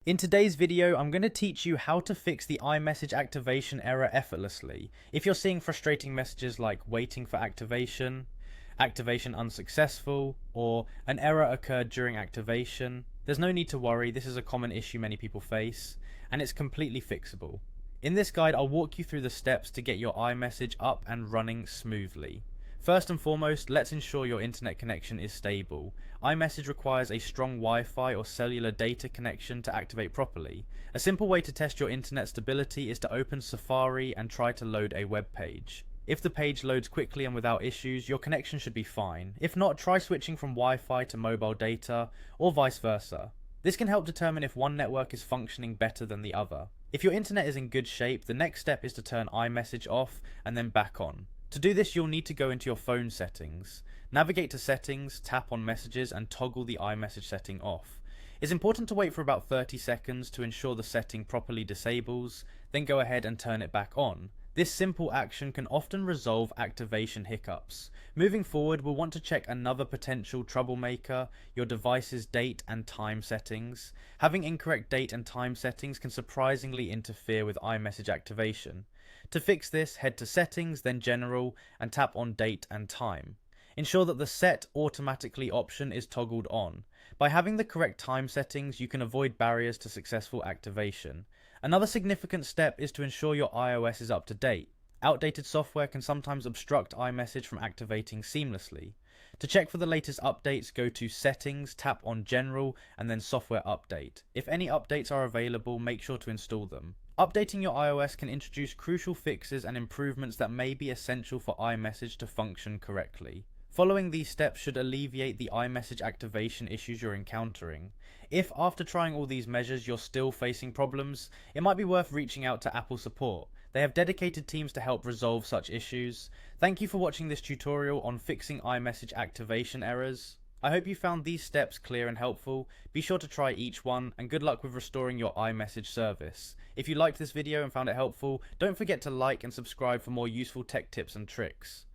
In today's video, I'm going to teach you how to fix the iMessage activation error effortlessly. If you're seeing frustrating messages like waiting for activation, activation unsuccessful, or an error occurred during activation, there's no need to worry. This is a common issue many people face, and it's completely fixable. In this guide, I'll walk you through the steps to get your iMessage up and running smoothly. First and foremost, let's ensure your internet connection is stable. iMessage requires a strong Wi-Fi or cellular data connection to activate properly. A simple way to test your internet stability is to open Safari and try to load a web page. If the page loads quickly and without issues, your connection should be fine. If not, try switching from Wi-Fi to mobile data, or vice versa. This can help determine if one network is functioning better than the other. If your internet is in good shape, the next step is to turn iMessage off and then back on. To do this, you'll need to go into your phone settings. Navigate to settings, tap on messages, and toggle the iMessage setting off. It's important to wait for about 30 seconds to ensure the setting properly disables, then go ahead and turn it back on. This simple action can often resolve activation hiccups. Moving forward, we'll want to check another potential troublemaker, your device's date and time settings. Having incorrect date and time settings can surprisingly interfere with iMessage activation. To fix this, head to Settings, then General, and tap on Date and Time. Ensure that the Set Automatically option is toggled on. By having the correct time settings, you can avoid barriers to successful activation. Another significant step is to ensure your iOS is up to date. Outdated software can sometimes obstruct iMessage from activating seamlessly. To check for the latest updates, go to Settings, tap on General, and then Software Update. If any updates are available, make sure to install them. Updating your iOS can introduce crucial fixes and improvements that may be essential for iMessage to function correctly. Following these steps should alleviate the iMessage activation issues you're encountering. If after trying all these measures you're still facing problems, it might be worth reaching out to Apple support. They have dedicated teams to help resolve such issues. Thank you for watching this tutorial on fixing iMessage activation errors. I hope you found these steps clear and helpful. Be sure to try each one, and good luck with restoring your iMessage service. If you liked this video and found it helpful, don't forget to like and subscribe for more useful tech tips and tricks.